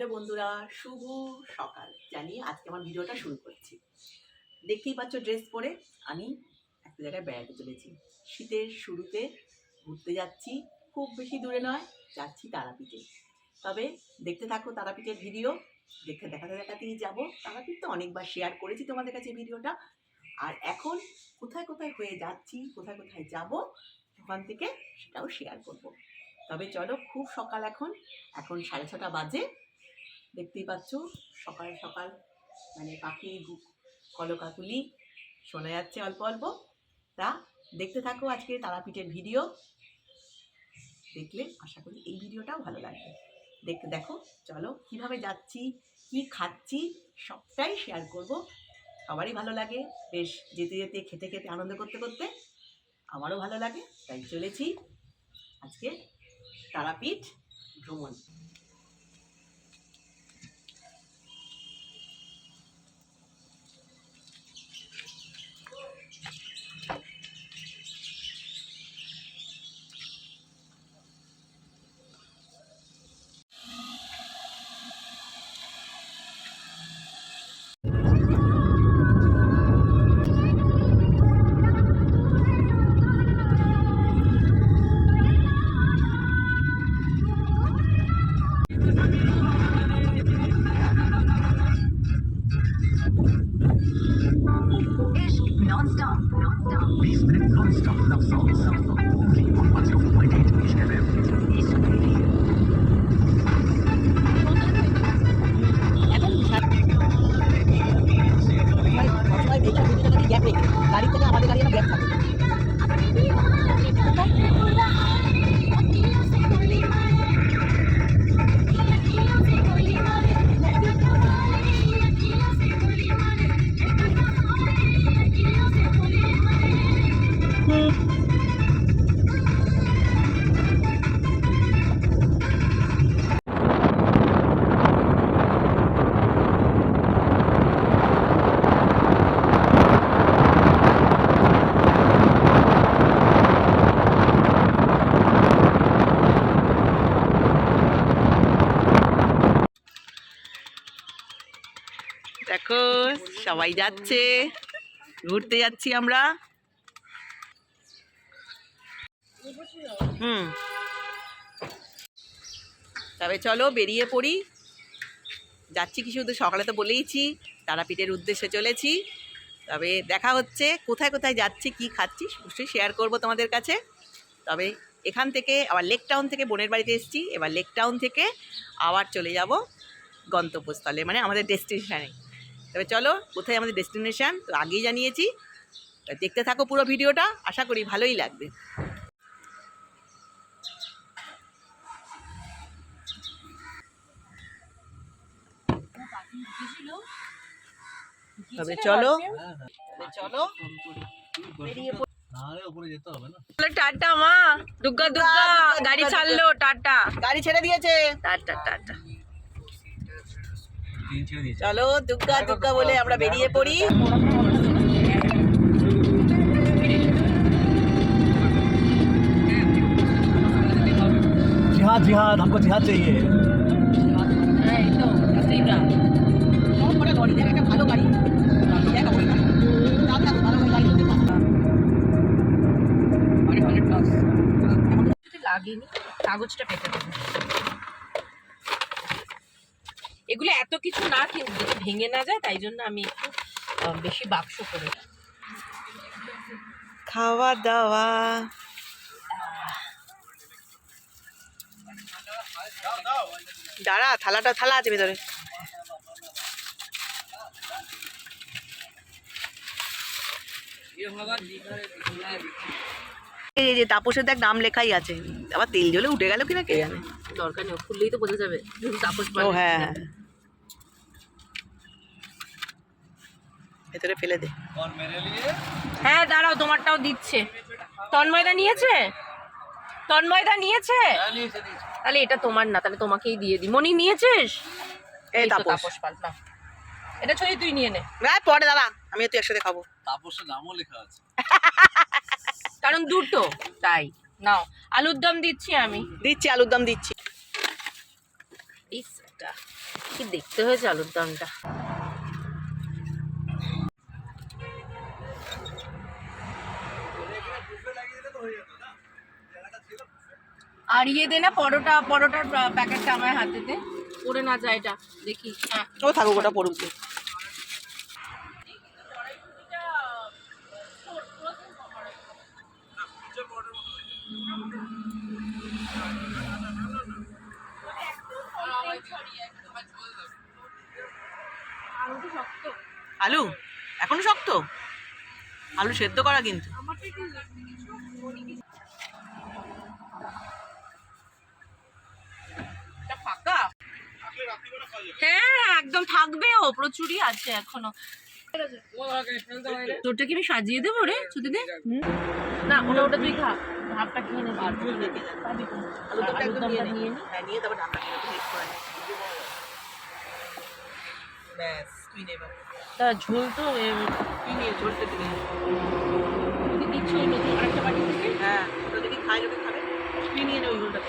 Hello বন্ধুরা, শুভ সকাল জানিয়ে আজকে আমার ভিডিওটা শুরু করছি। দেখতেই পাচ্ছ ড্রেস পরে আমি একটা জায়গায় বেড়াতে চলেছি। শীতের শুরুতে ঘুরতে যাচ্ছি, খুব বেশি দূরে নয়, যাচ্ছি তারাপীঠে। তবে দেখতে থাকো তারাপীঠের ভিডিও, দেখাতে দেখাতেই যাবো। তারাপীঠ তো অনেকবার শেয়ার করেছি তোমাদের কাছে ভিডিওটা। আর এখন কোথায় কোথায় হয়ে যাচ্ছি, কোথায় কোথায় যাব, ওখান থেকে সেটাও শেয়ার করব। তবে চলো, খুব সকাল, এখন 6:30 বাজে। দেখতেই পাচ্ছ সকাল সকাল মানে পাখির কলকাকুলি শোনা যাচ্ছে অল্প অল্প। তা দেখতে থাকো আজকে তারাপীঠের ভিডিও, দেখলে আশা করি এই ভিডিওটাও ভালো লাগবে। দেখো চলো কিভাবে যাচ্ছি, কি খাচ্ছি, সবটাই শেয়ার করব। সবারই ভালো লাগে, বেশ যেতে যেতে খেতে খেতে আনন্দ করতে করতে আমারও ভালো লাগে, তাই চলেছি আজকে তারাপীঠ ভ্রমণ। গাড়ি থেকে আমাদের গাড়ি ব্যাগ থাকে। দেখো সবাই যাচ্ছে, ঘুরতে যাচ্ছি আমরা। তবে চলো বেরিয়ে পড়ি, যাচ্ছি কি শুধু সকালে তো বলেইছি তারাপীঠের উদ্দেশ্যে চলেছি। তবে দেখা হচ্ছে কোথায় কোথায় যাচ্ছি, কি খাচ্ছি অবশ্যই শেয়ার করব তোমাদের কাছে। তবে এখান থেকে আবার লেক টাউন থেকে বোনের বাড়িতে এসেছি, এবার লেক টাউন থেকে আবার চলে যাব গন্তব্যস্থলে, মানে আমাদের ডেস্টিনেশানে। তবে চলো কোথায় আমাদের ডেস্টিনেশান তো আগেই জানিয়েছি, দেখতে থাকো পুরো ভিডিওটা, আশা করি ভালোই লাগবে। তবে চলো চলো বেরিয়ে পড়ি। টাটা মা, দুর্গা দুর্গা গাড়ি ছাড়লো, টাটা গাড়ি ছেড়ে দিয়েছে, টাটা টাটা। চলো দুর্গা দুর্গা বলে আমরা বেরিয়ে পড়ি। जिहाद जिहाद हमको जिहाद चाहिए। ভালো গাড়ি লাগেনি, কাগজটা পেতে হবে। এগুলো এত কিছু না, কিন্তু যদি ভেঙে না যায় তাই জন্য আমি একটু বেশি বাক্স করে। খাওয়া দাওয়া দাঁড়া, থালা আছে ভেতরে। এই যে তাপসের দেখ নাম লেখাই আছে, আবার তেল জলে উঠে গেল কিনা কে জানে। দরকার নেই, খুললেই তো বোঝা যাবে তাপস। ও হ্যাঁ হ্যাঁ, ভেতরে ফেলে দে। হ্যাঁ দাঁড়াও, তোমারটাও দিচ্ছে। তন্ময়দা নিয়েছে, তন্ময়দা নিয়েছে, তাহলে এটা তোমার না, তাহলে তোমাকেই দিয়ে দিই। মনি নিয়েছিস? এই তাপস পাল না, এটা ছড়ি তুই নিয়ে নে। পরে দাঁড়া, আমি তো একসাথে খাবো। তাপসের নামও লেখা আছে, কারণ দুটো তাই। নাও আলুর দম দিচ্ছি, আমি দিচ্ছি আলুর দম দিচ্ছি। ইসটা কি দেখতে হয়েছে আলুর দমটা। আর ইয়ে দে না, পরোটার প্যাকেটটা আমার হাতে দে, পড়ে না যায় এটা, দেখি। হ্যাঁ ও থাকুক, ওটা পড়ুক। আলু এখনো শক্ত? আলু সেদ্ধ করা কিন্তু। ফাঁকা? হ্যাঁ একদম থাকবে, ও প্রচুরই আছে এখনো। তোরটা কি আমি সাজিয়ে দেবো রে ছুটি দে? না ওটা তুই খা, ভাবটা খেয়ে নেবো। আলুর দমটা নিয়ে নি। নিয়ে তারপর ঢাকা ব্যাস তুই নেবা। তা ঝোল তো তুই নিয়ে ঝোলতে দিবি। তুই দিচ্ছ ওই নতুন আরেকটা বাড়ি থেকে? হ্যাঁ ওটা যদি খায় লোকে খাবে, তুই নিয়ে নে ওই ঝোলটা।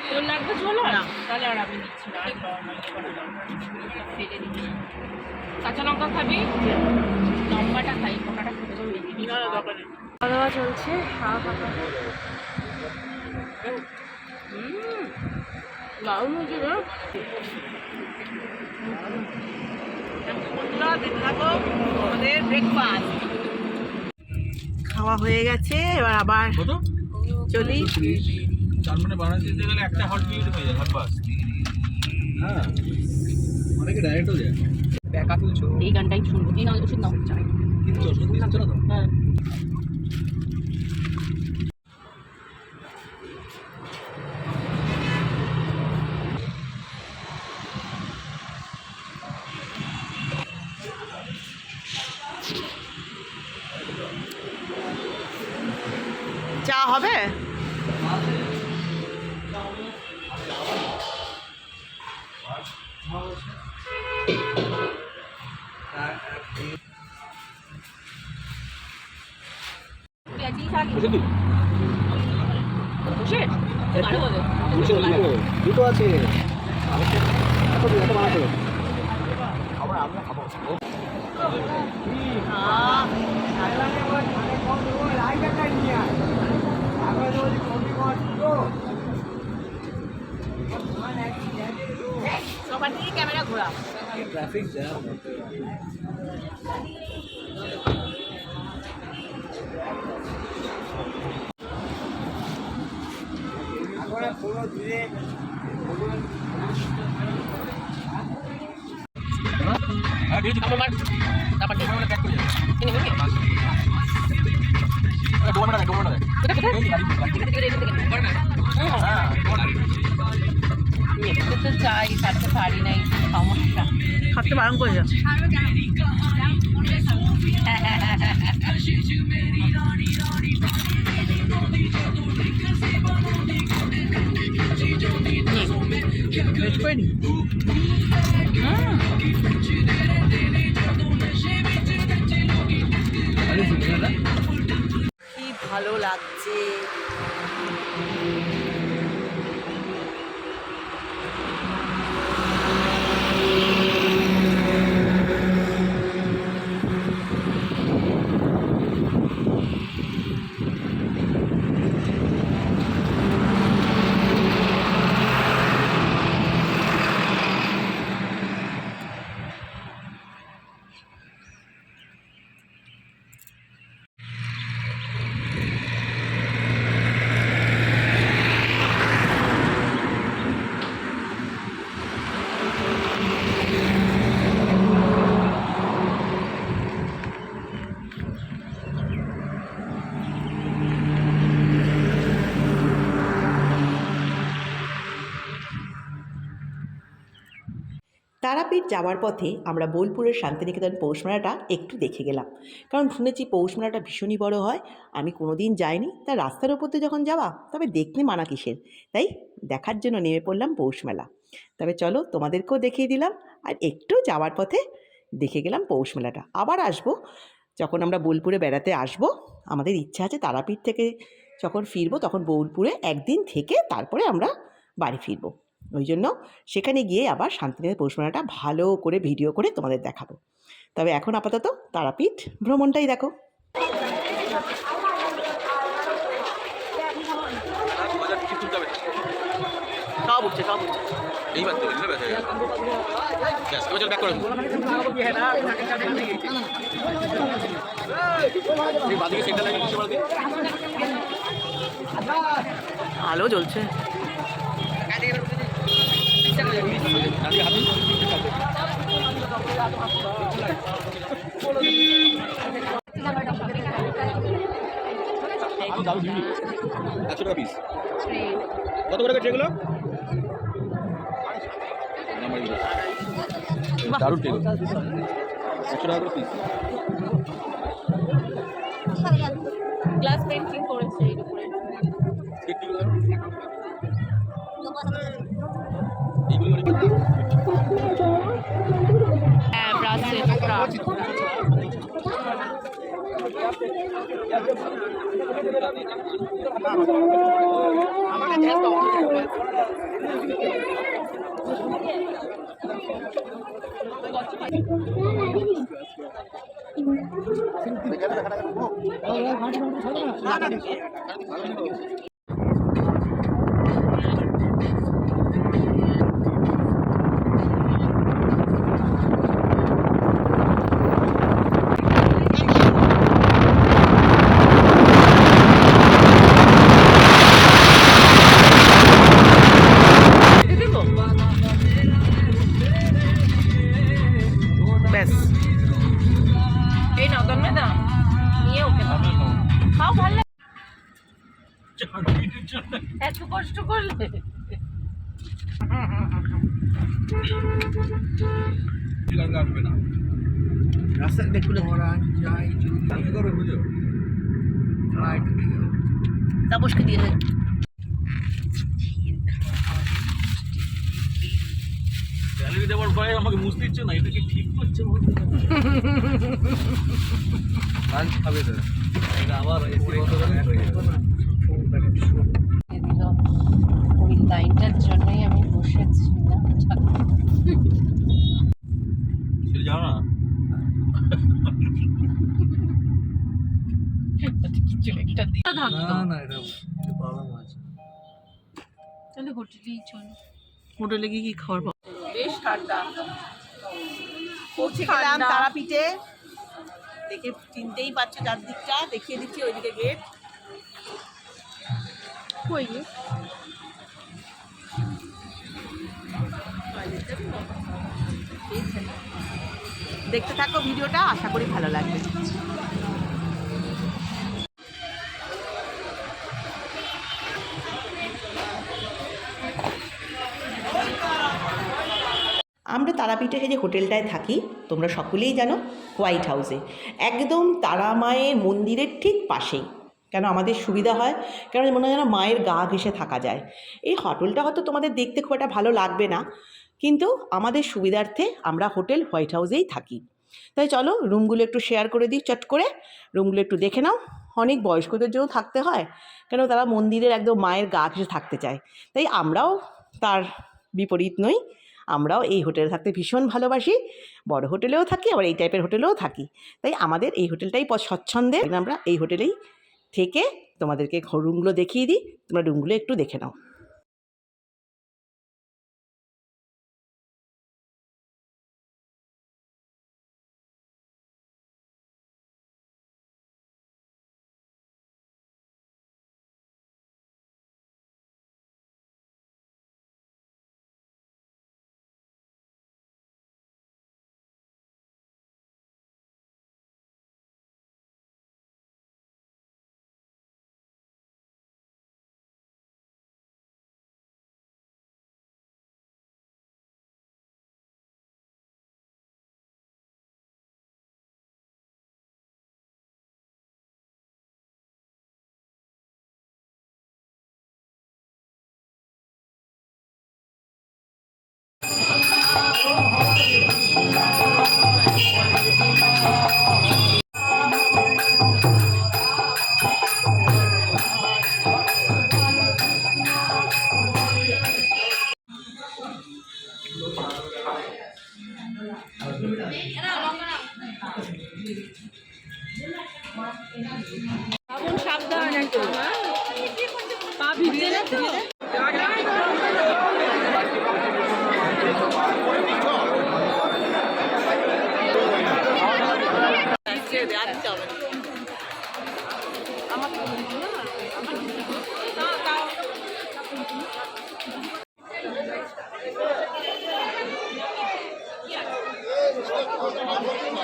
তোর লাগবে ঝোল? না। তাহলে আর আমি নিচ্ছি না, আর ফেলে দিচ্ছি। কাঁচা লঙ্কা খাবি? লঙ্কাটা খাই, কোটাটা খেতে পারবি? খাওয়া দাওয়া চলছে, খাওয়া দাওয়া। দারুণ হয়েছে রে। বন্ধুরা দেখতে থাকো আমাদের ব্রেকফাস্ট খাওয়া হয়ে গেছে। এবার আবার কত? চলি। তার মানে বানাতে দিতে গেলে একটা হট মিনিট হয়ে যায়, হট বাস। হ্যাঁ, অনেকে ডাইরেক্টও যায়। ব্যাকা তুলছো? এই গানটাই শুনবো। এই না ওষুধ নাও চাই। কিন্তু ওষুধ দিচ্ছ না তো? হ্যাঁ চা হবে? দুটো আছে। সবার দিকে ক্যামেরা ঘোরা। Traffic jam. তো চাই, থাকতে পারি নাই, সমস্যা। থাকতে বারণ করে যা। কি ভালো লাগছে। তারাপীঠ যাওয়ার পথে আমরা বোলপুরের শান্তিনিকেতন পৌষমেলাটা একটু দেখে গেলাম, কারণ শুনেছি পৌষমেলাটা ভীষণই বড় হয়। আমি কোনো দিন যাইনি, তা রাস্তার ওপর দিয়ে যখন যাওয়া, তবে দেখতে মানা কিসের, তাই দেখার জন্য নেমে পড়লাম পৌষমেলা। তবে চলো তোমাদেরকেও দেখিয়ে দিলাম, আর একটু যাওয়ার পথে দেখে গেলাম পৌষমেলাটা। আবার আসবো, যখন আমরা বোলপুরে বেড়াতে আসবো, আমাদের ইচ্ছা আছে তারাপীঠ থেকে যখন ফিরবো তখন বোলপুরে একদিন থেকে তারপরে আমরা বাড়ি ফিরবো। ওই জন্য সেখানে গিয়ে আবার শান্তিনিকেতন পৌষমেলাটা ভালো করে ভিডিও করে তোমাদের দেখাবো। তবে এখন আপাতত তারাপীঠ ভ্রমণটাই দেখো। সব উঠছে সব উঠছে। এইবার তো এগুলো ব্যথা হয়ে গেল। ব্যাস, এবার চল ব্যাক করে এই বাদিকে সেন্টার লাইন বুঝতে পারবি? আলো জ্বলছে। ডানদিকে হাত দিন। দারুণ ভিড়। 100 টাকা পিস। কত করে গেছে এগুলো? দারুণ টেল। 100 টাকা করে পিস। গ্লাস পেন্টিং করেছে এর উপরে। হ্যাঁ, ব্রাসের ক্রাফট। ব্যাস এই নাও তন্ময় দাও, নিয়ে ওকে দাও। খাও, ভালো লাগে। এত কষ্ট করলে আসবে না। রাস্তা দেখুন কি করবে বুঝো? তাপসকে দিয়ে দেয়। স্যালারি দেওয়ার ভয়ে আমাকে মুছতে ইচ্ছে না, এটা কি ঠিক করছে বলতে? লাঞ্চ খাবে তো, এটা আবার এসি বন্ধ করে হয়ে যাবে। দিল। ওই লাইনটার জন্যই আমি বসেছিলাম। ছেড়ে যাও না। কিছু একটা দিয়ে না না, এটা প্রবলেম আছে। তাহলে হোটেলেই চলো। হোটেলে গিয়ে কি খাওয়ার পাবো? বেশ ঠান্ডা। পৌঁছে গেলাম তারাপীঠে। দেখে চিনতেই পারছো চারদিকটা, দেখিয়ে দিচ্ছি ওইদিকে গেট। কই দেখতে থাকো ভিডিওটা, আশা করি ভালো লাগবে। আমরা তারাপীঠে যে হোটেলটায় থাকি তোমরা সকলেই জানো, হোয়াইট হাউসে, একদম তারা মায়ের মন্দিরের ঠিক পাশেই। কেন আমাদের সুবিধা হয়, কেন মনে হয় যেন মায়ের গা ঘেঁষে থাকা যায়। এই হোটেলটা হয়তো তোমাদের দেখতে খুব একটা ভালো লাগবে না, কিন্তু আমাদের সুবিধার্থে আমরা হোটেল হোয়াইট হাউসেই থাকি। তাই চলো রুমগুলো একটু শেয়ার করে দিই চট করে, রুমগুলো একটু দেখে নাও। অনেক বয়স্কদের জন্য থাকতে হয়, কেন তারা মন্দিরের একদম মায়ের গা ঘেঁষে থাকতে চায়। তাই আমরাও তার বিপরীত নই, আমরাও এই হোটেলে থাকতে ভীষণ ভালোবাসি। বড় হোটেলেও থাকি, আবার এই টাইপের হোটেলেও থাকি। তাই আমাদের এই হোটেলটাই স্বচ্ছন্দের, আমরা এই হোটেলেই থেকে তোমাদেরকে রুমগুলো দেখিয়ে দিই, তোমরা রুমগুলো একটু দেখে নাও।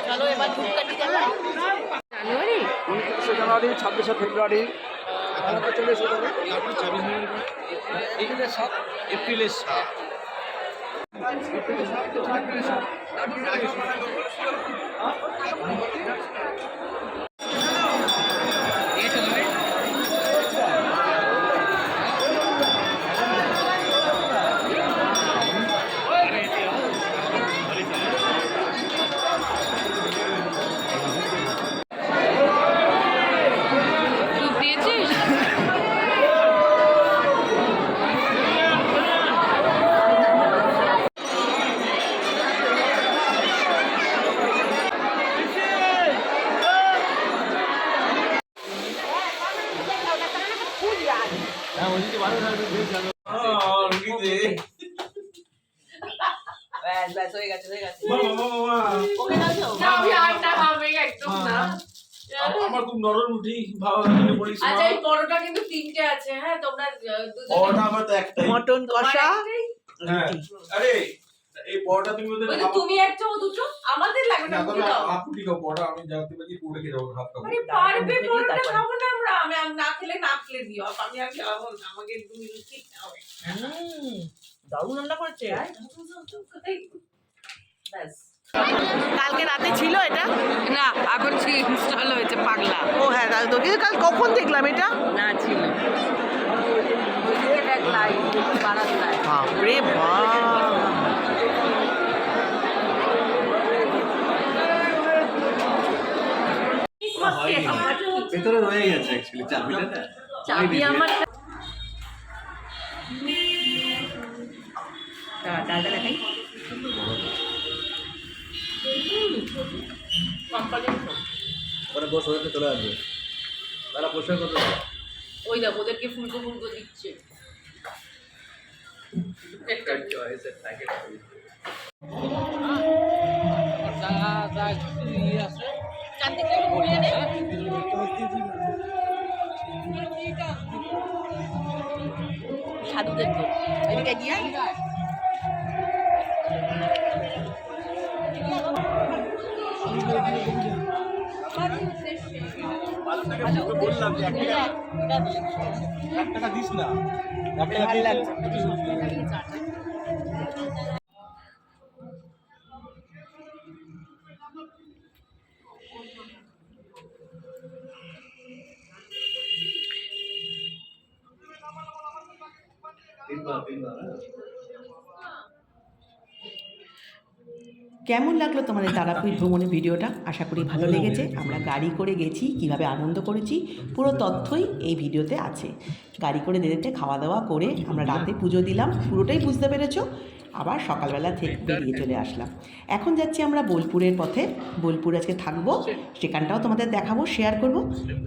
চলো এবার ধূপকাঠি দেখাই। জানুয়ারি 29শে জানুয়ারি, 26শে ফেব্রুয়ারি, তারপর চলে এসে যাবে তারপরে 26 নভেম্বর এপ্রিলের 7। এপ্রিলের 7। ধূপ দিয়েছিস? হ্যাঁ ওইদিকে ভালো থাকবে বেশ জানো রুগীতে ব্যাস ব্যাস হয়ে গেছে হয়ে গেছে। বাবা ওকে দাও তো। না, আমি আর না হবে একদম না। আমার খুব নরম রুটি ভালো লাগে বলিস আচ্ছা, এই পরোটা কিন্তু 3টে আছে, হ্যাঁ তোমরা দুজনে ওটা আমার তো একটাই মটন কষা হ্যাঁ আরে এই পরোটা তুমি ওদের ওই যে তুমি একটা ও দুটো আমাদের লাগবে না, না তুমি তবে দাও। আপু ঠিক আছে পরোটা আমি জানতে পারি পুরো খেয়ে যাবো হাত খাবো আরে পারবে, দেখি পরোটা তারপরে। খাবো না আমরা, আমি না খেলে না খেলে দিও, আমি আর খাবো না, আমাকে তুমি রুটি দাও। দারুণ রান্না করেছে। ব্যাস। কালকে রাতে ছিল এটা? না, এখন ইনস্টল হয়েছে পাগলা। ও হ্যাঁ দাদা তো কিন্তু কাল কখন দেখলাম এটা? না ছিল। ওইদিকে দেখ লাইট, বারান্দায়। বাপরে বাপ। ভেতরে রয়ে গেছে অ্যাকচুয়ালি চাবিটা চাবি আমার ডালটা দেখাই। পরে বস ওদেরকে চলে আসবে তারা বসে কত ওই দেখ ওদেরকে ফুলকো ফুলকো দিচ্ছে। চারদিকে একটু ঘুরিয়ে নে। সাধুদের তো এদিকে গিয়ে বললাম যে 1 টাকা দিস না 1 টাকা ভালো লাগছে। কেমন লাগলো তোমাদের তারাপীঠ ভ্রমণের ভিডিওটা? আশা করি ভালো লেগেছে। আমরা গাড়ি করে গেছি, কিভাবে আনন্দ করেছি পুরো তথ্যই এই ভিডিওতে আছে। গাড়ি করে যেতে খাওয়া দাওয়া করে আমরা রাতে পুজো দিলাম, পুরোটাই বুঝতে পেরেছো। আবার সকালবেলা থেকে বেরিয়ে চলে আসলাম। এখন যাচ্ছি আমরা বোলপুরের পথে। বোলপুর আজকে থাকবো, সেখানটাও তোমাদের দেখাবো, শেয়ার করব।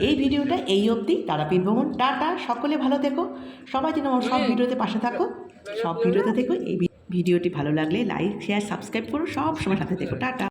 এই ভিডিওটা এই অবধি। তারাপীঠ ভ্রমণ টাটা, সকলে ভালো থেকো। সবাই যেন আমার সব ভিডিওতে পাশে থাকো, সব ভিডিওতে থেকো। এই ভিডিওটি ভালো লাগলে লাইক শেয়ার সাবস্ক্রাইব করো, সব সময় সাথে থেকো। টাটা।